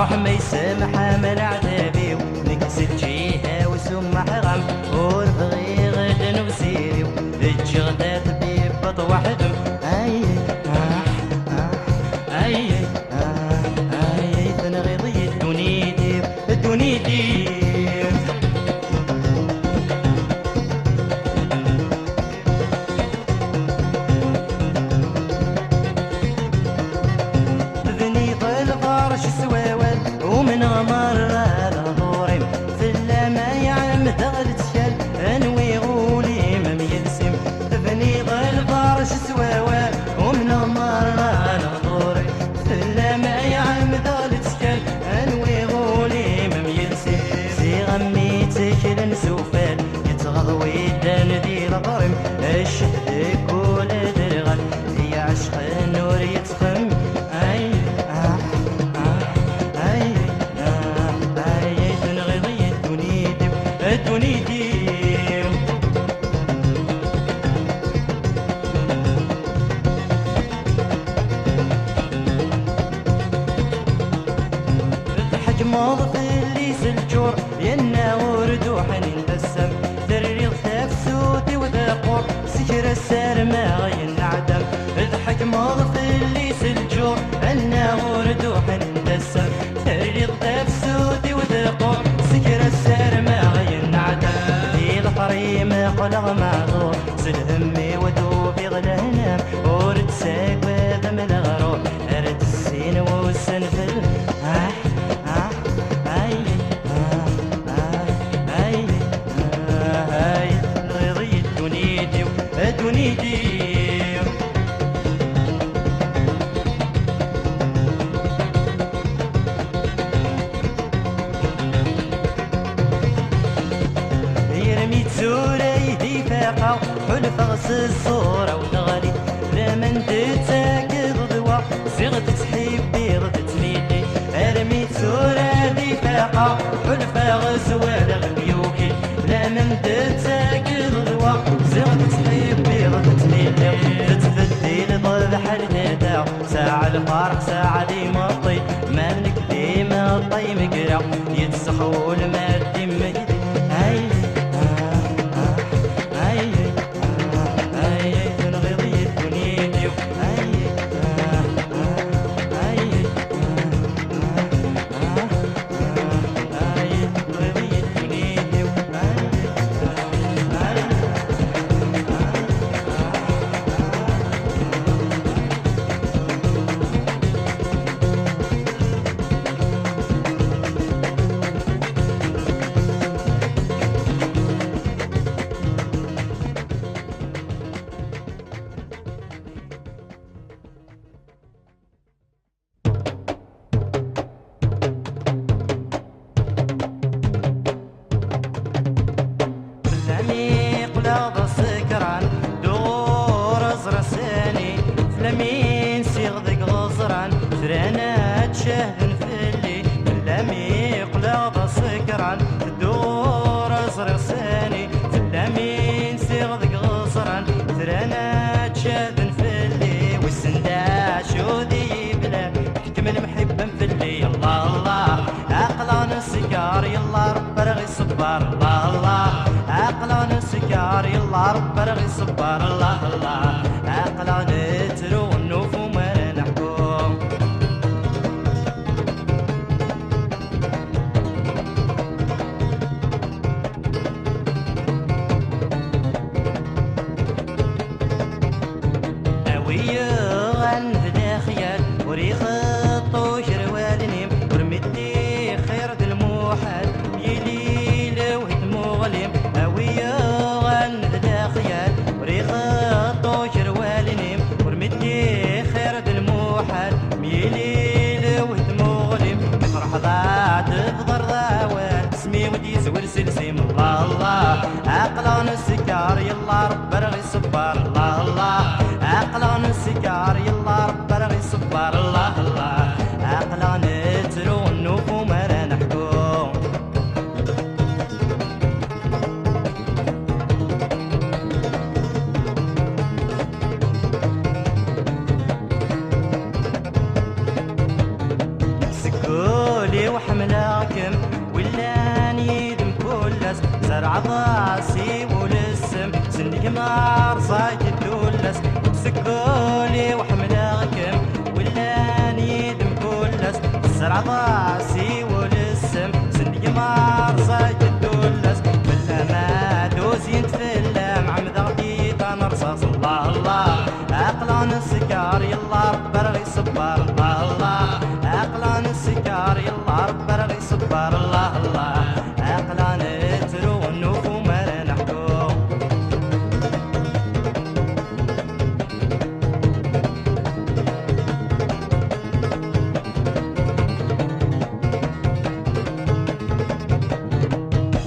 روح ما يسامح من عذابي ونكسد جيها وسمح غم ونبغي غدا نبسيري تجي غدا طبيب وحدهم اي اي اي تنغيضي الدنيدي الدنيدي ومن غمر الهضوري في اللما يعلم دغل تشال انوي غولي ما يلسم تبني ظل فرش سواوا ومن غمر الهضوري في اللما يعلم دغل تشال انوي غولي ما يلسم زي غميتك لنسوفال يتغضوي دان دي الغرم الشهد كل درغل يا عشق النور يتخم اي حجمض في الليس الجور ينا ورد وحنين بسم دري غثاف سوتي وذاقور سكر السار ما غين عدم حجمض في الليس الجور ينا ورد وحنين بسم دري غثاف سوتي وذاقور سكر السار ما غين عدم في الحريم قلغ معذور سلهمي ودوبي غلهنام ورد ساق وذم الغرور ارد السين والسنفل يرمي تسورة يدي فاقع حلف غص الصورة وتغلي لمن تتاكد ضوا صيغة تحبي غد تميدي ارمي تسورة يدي فاقع حلف غص ولا غبيوكي لمن تتاكد ضوا صيغة تحبي غد تميدي تتفدي لضل حالتها ساعة الفرح ساعة دي مطي مالك ديما الطي مقرع يتسخول ما الدم مجدي لمين سيغذق غزران سرانا تشهد فلي لميق لا سكران الدور ازرق ساني لمين سيغذق غزران سرانا تشهد فلي والسنداش ودي بلا حكم المحب فلي الله الله عقلان السكار يلا رب رغي صبار الله الله عقلان السكار يلا رب رغي صبار الله الله عقلان ترو النوف وما نحكم اويا غنفدا خيال وريخ الطوش روالنيم ورمتي خير الموحد يلي لو مغلم اويا غنفدا خيال وريخ الطوش روالنيم ورمتي خير الموحد يلي لو مغلم عقلان السكار يلا رب رغي صبار الله الله عقلان ترو النوف ما نحكو سكولي وحملاكم ولا نيدم كلس زرع ضاسي ولسم سندك مار صايد الدولس سكولي وحملاكم ولا نيدم كلس زرع ضاسي ولسم سندك مار صايد الدولس ولا ما دوزين تفلم عم ذغدي طان رصاص الله الله عقلان السكار يلا رب رغي صبار الله الله عقلان السكار يلا رب رغي صبار الله الله عقلان ترو النوف وما نحكو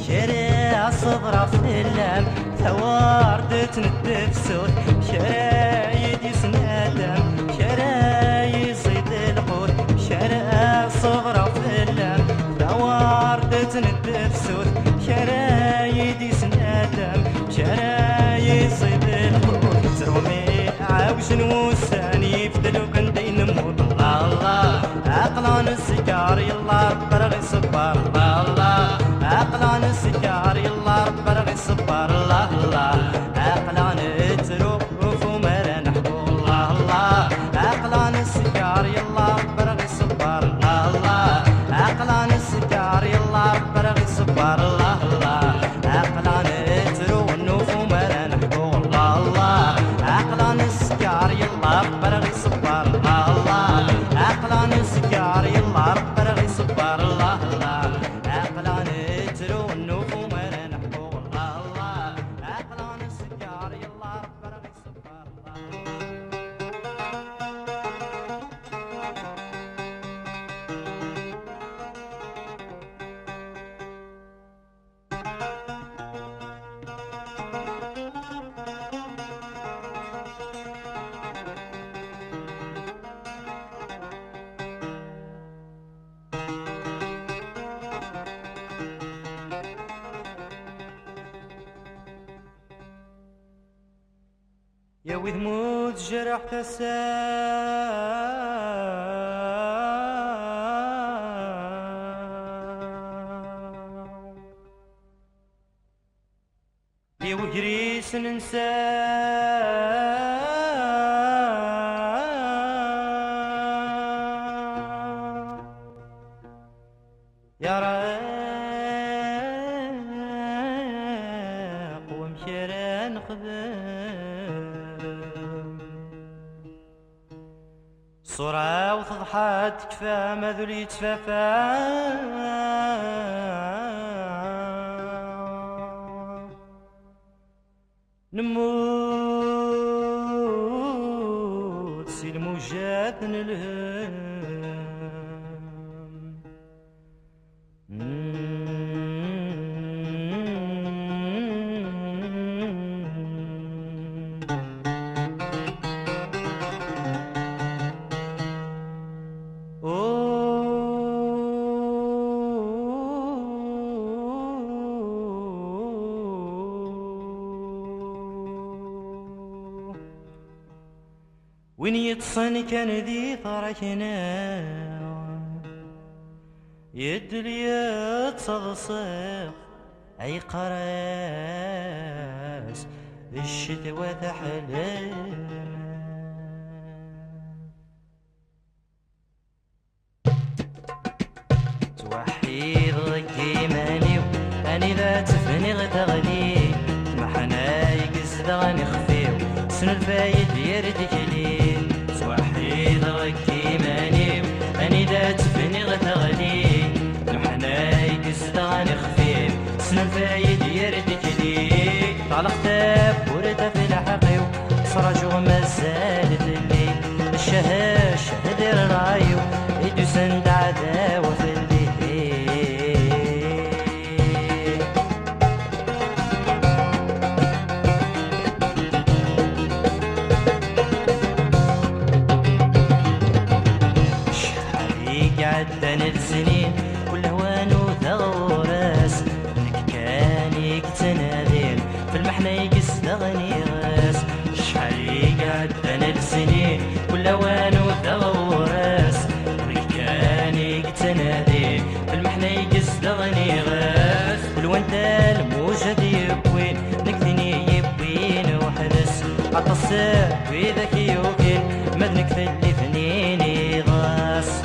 شريع صغرى في اللام ثوارد تندف سود شرايد يسندم شراي يصيد القوت شريع صغرى في اللام ثوارد تندف سود شرايد يسندم شراي يصيد القوت زرومي عاوشن وساني بدلو كندين نموت الله الله عقلان السكار يلا رب رغي صبار الله الله عقلان السكار يلا رب رغي صبار الله الله عقلان تروف وما نحكو الله الله عقلان السكار يلا رب رغي صبار الله الله عقلان السكار يلا رب رغي صبار الله الله عقلان ترو النوف وما نحكو الله الله عقلان السكار يلا رب رغي صبار الله الله عقلان السكار يلا رب رغي صبار الله الله عقلان ترو النوف وما نحكو الله الله عقلان السكار يلا رب رغي صبار الله يا وذموت جرحت يا وجريس ننسى يا راق ومشيرا نخدم صورة وتضحى تكفى ما ذولي يتفافى نموت سي الموجات نلهم وين يتصن كان ذي ثركنا يد لي تصغصغ اي قراس الشتوى تحلم توحيد غكيماني اني لا تفني غتغلي محنا يقصد غني خفيو سن الفايد يردك لي توحيد غكيماني اني لا تفني غتغلي محنا يقصد غني خفيو سن الفايد يردك لي طلق تاب ورد في الحقيو صراجو مازالت اللي الشهاش هدر رايو يدو سند عداوة في الليل عدنا السنين كل هوان وثغورس كاني تنادين في المحنة يقس دغني غاس شحال عدنا السنين كل هوان وثغورس كاني تنادين في المحنة يقس دغني غاس الوانت الموجد يبوين نكثني يبوين وحدس عطسر وذاك يوكين مدنك في اللي فنيني غاس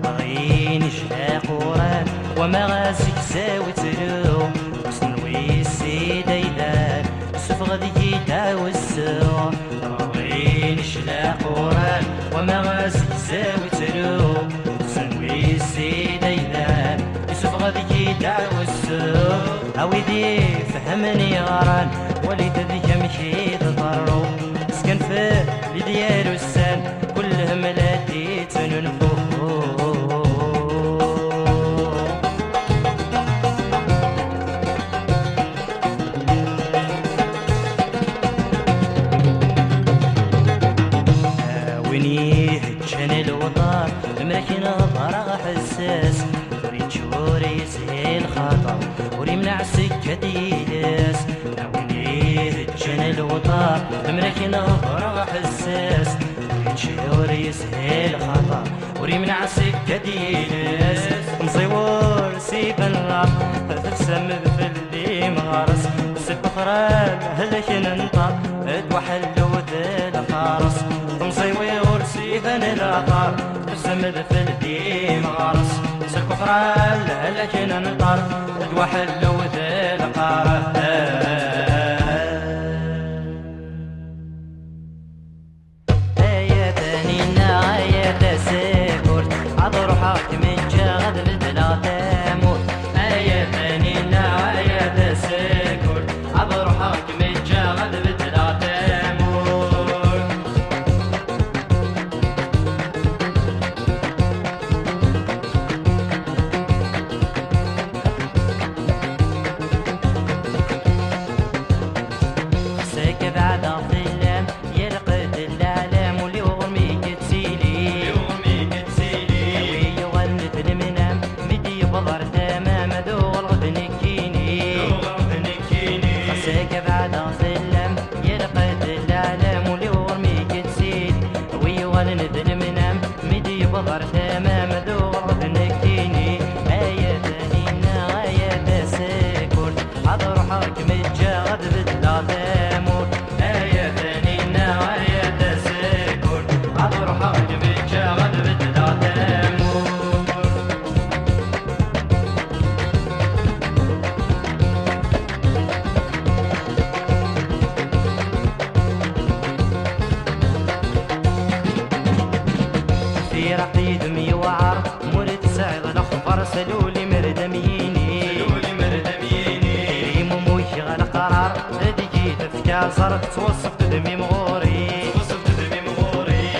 بغيني شلاق قران وما غاسك ساوي تلو سنوي السيدة يدان سوف غادي يداوي السوء بغيني شلاق قران وما غاسك ساوي تلو سنوي السيدة يدان يوسف غادي يداوي السوء عويدي فهمني غران وليد ذيك مشي تضرو سكن في لديار السان كلهم ملاتي تننفو ويني هجن الوطن ماكين ضرع حساس وريد شوري يسهل خطر وريمنع سكة يداس ويني هجن الوطن ماكين ضرع حساس وريد شوري يسهل خطر وريمنع سكة يداس مصيور سيب النار تفسم بفلدي مغارس سب خرال هلك ننطر ادوحل وذل خارس مصيور سيفن العقار تسمد في الديم غارس سلك فرال لكن نطر ادوحل وذي القارة آياتنينا آيات سيكورت عذر حاكم جاغد بدلا تموت آياتنينا آيات سيكورت عذر حاكم جاغد بدلا تموت بعد الظلام يلقد العالم واللي يغميك تسيلي يغلد المنام مدي بضر تمام ذو الغد نكيني خساك بعد الظلام يلقد العالم واللي يغميك تسيلي ويغلد المنام مدي بضر تمام ذو الغد نكيني آية ثانينا آية سيكون حضر حاكم الجاغد بدلا تموت آية ثانينا آية سيكون حضر حاكم الجاغد بدلا تموت في رقيد ميوعر مولد سعيد الأخبار سلولي مردميني ريمو موشي غال قرار هديكي تفكار صارت توصف تدمي مغوري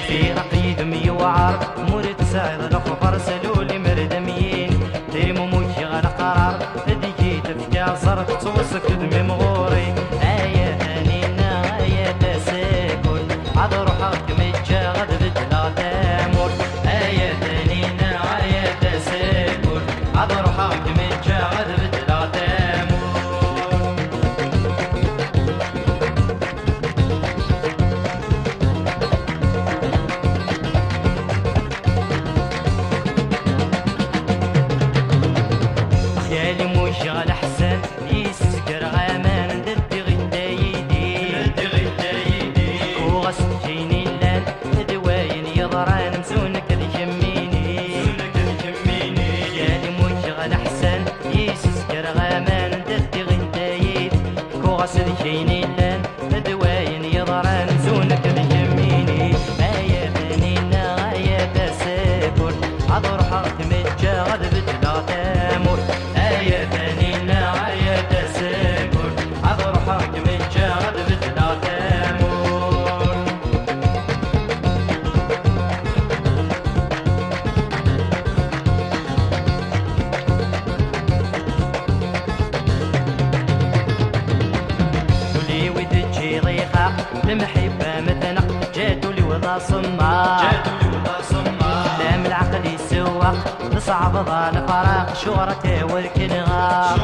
في رقيد ميوعر مولد سعيد الأخبار سلولي مردميني ريمو موشي غال قرار هديكي تفكار صارت توصف تدمي مغوري آية ثانينا آية سيكون عذر حاكم الجاغد بدلا تموت آية ثانينا آية سيكون عذر حاكم الجاغد بدلا تموت خيالي مشغل حسن يسكر غامان ددي غدايدي وغسل جيني اللان دواين يضران مسونك الجميني خيالي مشغل حسن يسكر غامان ددي غدايدي وغسل جيني اللان دواين يضران مسونك الجميني آية ثانينا آية سيكون عذر حاكم الجاغد بدلا تموت آية ثانينا آية سيكون عذر حاكم الجاغد بدلا تموت المحبة مثنى جاتوا لي ولا صما كلام العقل يسوى نصعب ظل فراق شورته والكنغا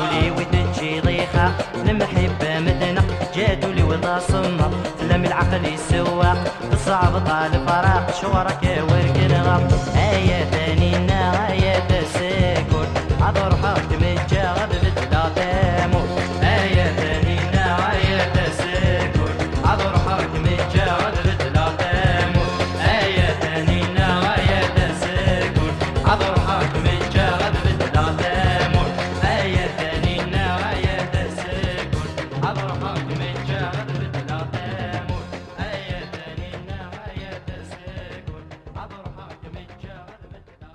ولي وتنجي ضيخة المحبة مثنى جاتوا لي ولا صما كلام العقل يسوى نصعب ظل فراق شورته والكنغا آية ثانينا آية تسكن عذر حاكم الجاغب بتلا تموت آية ثانينا آية تسكن عذر حاكم الجاغب بتلا تموت آية ثانينا آية تسكن عذر حاكم الجاغب بتلا تموت آية ثانينا آية تسكن عذر حاكم الجاغب بتلا تموت آية ثانينا آية تسكن عذر حاكم الجاغب بتلا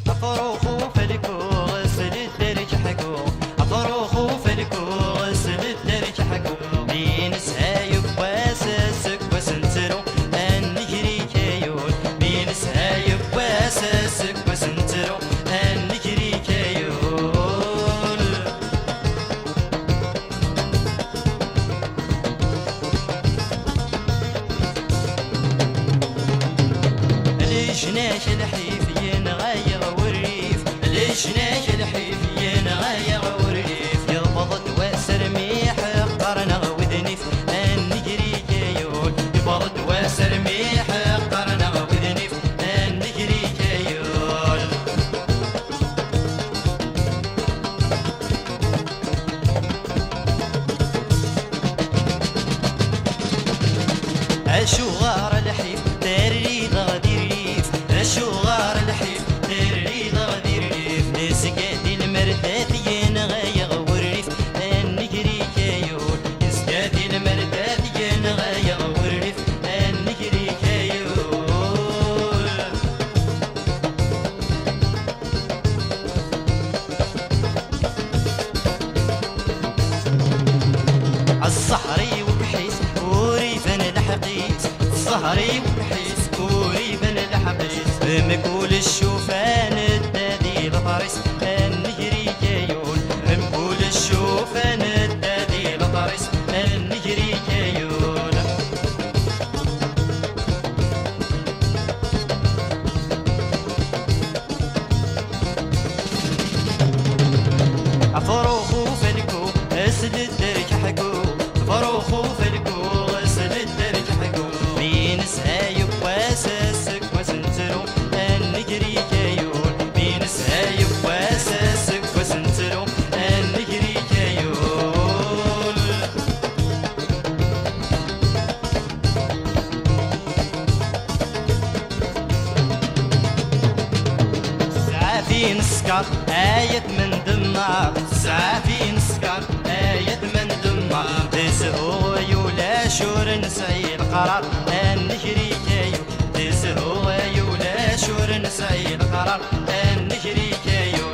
أفروخو فلكو غسل الدرج حكو أفروخو فلكو غسل الدرج حكو بين سايب واسسك وسنترو أن نجري كيول بين سايب واسسك وسنترو أن نجري كيول الجناش الحيف ينغير والريف الجناش الحيف ينغير والريف يربض واسر ميح قرن وذنيف ان نجري كيول يربض واسر ميح قرن وذنيف ان نجري كيول الشغار الحيف تري غادي ريف الشغار الحيف تري غادي ريف نسقادي المردات ينغير والريف ان نجري كيول نسقادي المردات ينغير والريف ان نجري كيول الصحري وبحيس وريفن الحقيس الصهري وبحيس وريفن الحقيس بمقول الشوفان الدادي الفارس ان نجري كيول بمقول الشوفان الدادي الفارس ان نجري كيول فروخو فلكو اسد الدرج حكو فروخو فلكو اسد الدرج حكو بين سايب واسسك وسنترو ان نجري كيول بين سايب واسسك وسنترو ان نجري كيول سعافين سكر آية من دمار سعافين سكر آية من دمار تسهو يولا شور نسعي القرار أن نجري كيو تسهو يولا شور نسعي القرار أن نجري كيو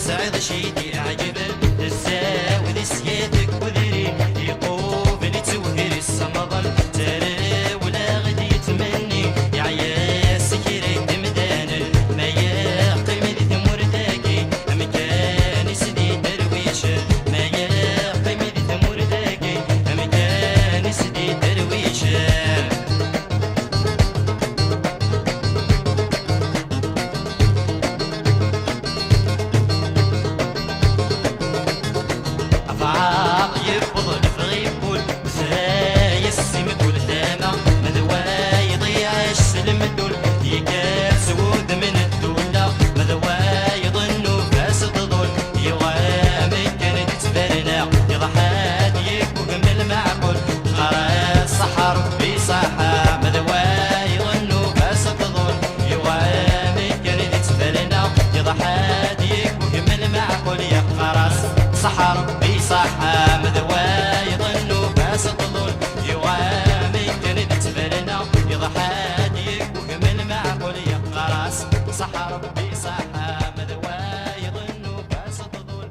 سعيد شيدي عجبا تساوي سيادك وذري يقوب اللي توهر السمضل ترى ولا غدي يتمني يا عيا سكيرك دمدان ما يقيم ذي ثمور داقي مكان سدي درويش ما يقيم ذي ثمور داقي مكان سدي درويش يفضل يفغيبول زاي السم كل ثامة مذوا يضيع السلم الدول يكاس ود من الدولة مذوا يظنوا فاسد ظل يغامك كانت تفرنا يضحات يكوك من المعقول غراس صحر في صحة مذوا يظنوا فاسد ظل يغامك كانت تفرنا يضحات يكوك من المعقول يا غراس صحر في صحة مذوا يظنوا فاسد ظل يوامي كان تفرنا يضحى يكوك من معقول يا غراس صحر في صحة مذوا يظنوا فاسد ظل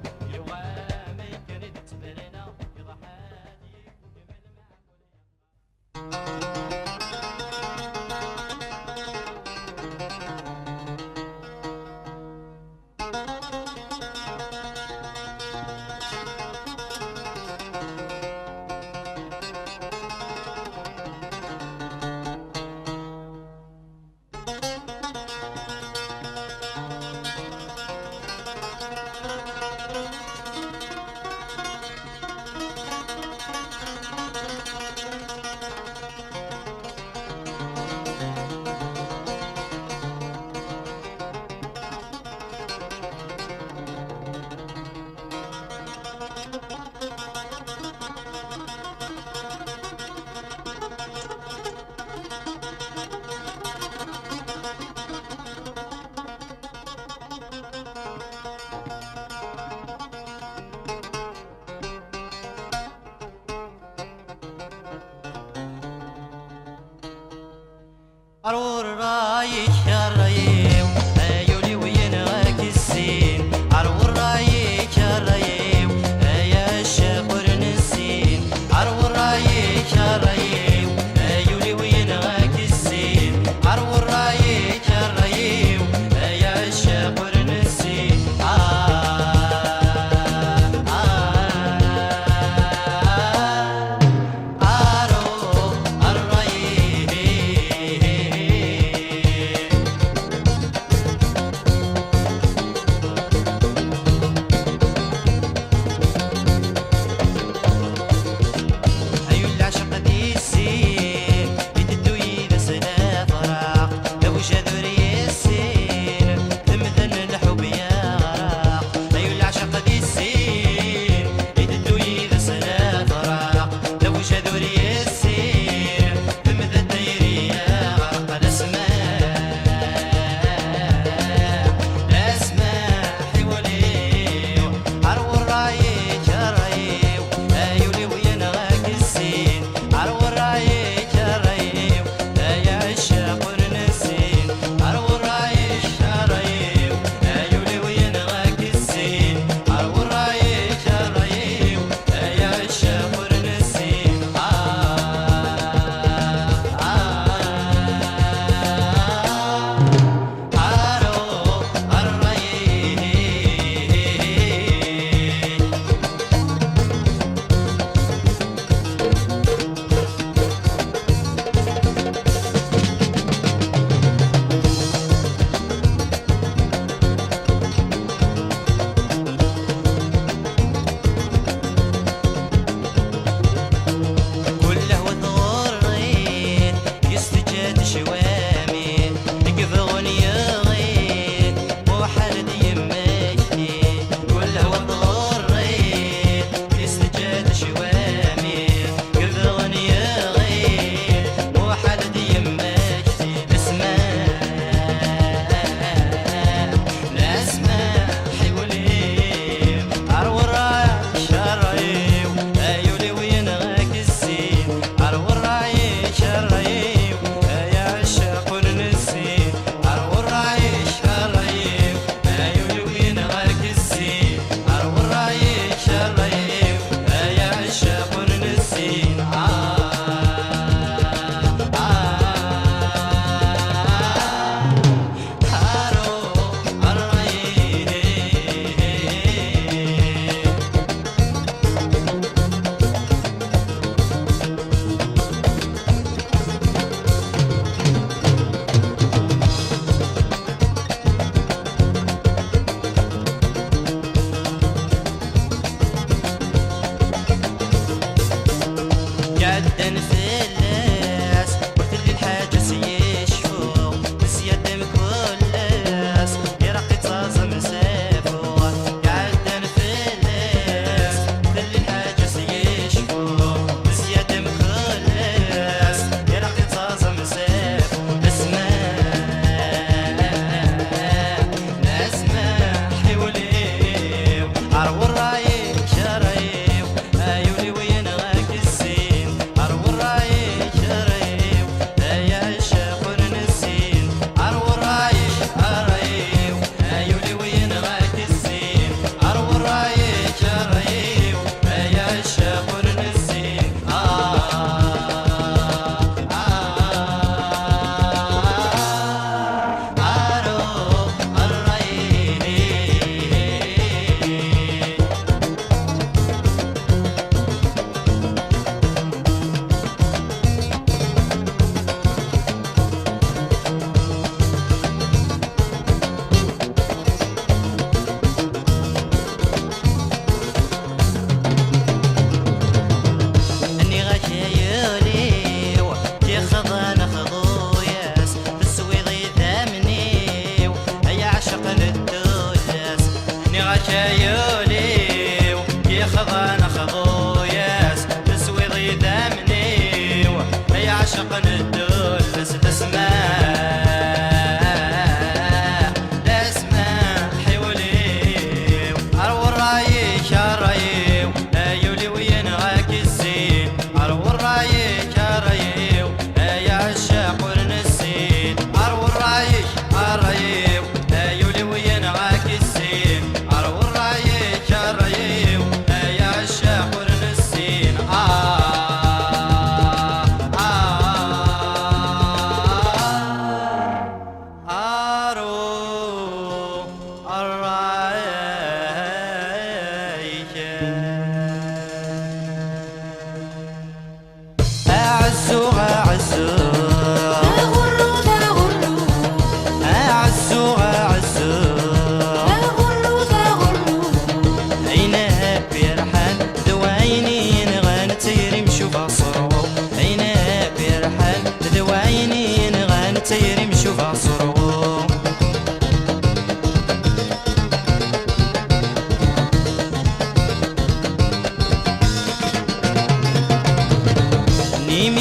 يا يوليو كي خضان خضوياس تسوي ضيد منيو يا عشق ندول تسمع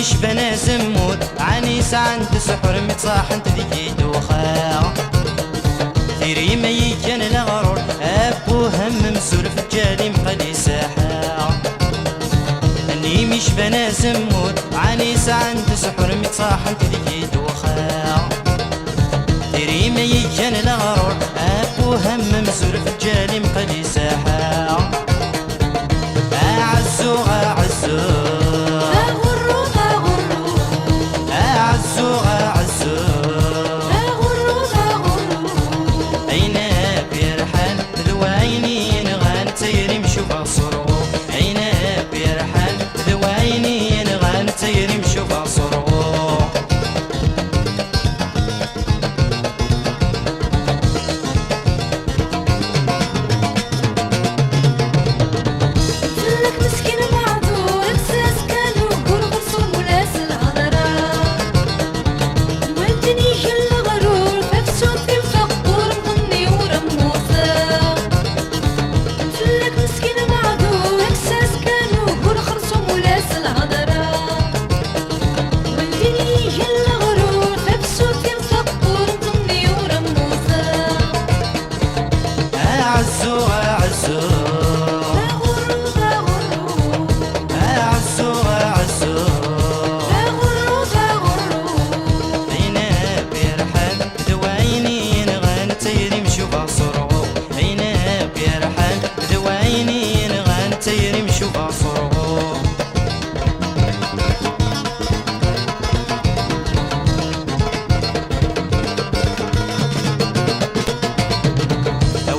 مش بنا زمود عنيس عند سحر متصاحنت ذيكي دوخا ثيري ما يجن لغرور أبو هم مسور في الجالي مقلي ساحا أني مش بنا زمود عنيس عند سحر متصاحنت ذيكي دوخا ثيري ما يجن لغرور أبو هم مسور في الجالي مقلي ساحا أعزو أعزو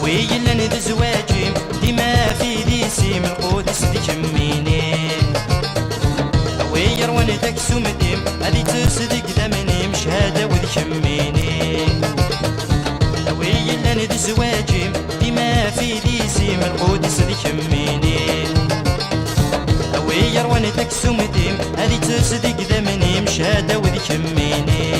ويلن ذي زواجي ديما في ديسي من قدس دي كميني وير وانا تكسو مديم هذي تصدق ذمني مش هذا وذي كميني ويلن ذي زواجي ديما في ديسي من قدس دي كميني وير وانا تكسو مديم هذي تصدق ذمني مش هذا وذي كميني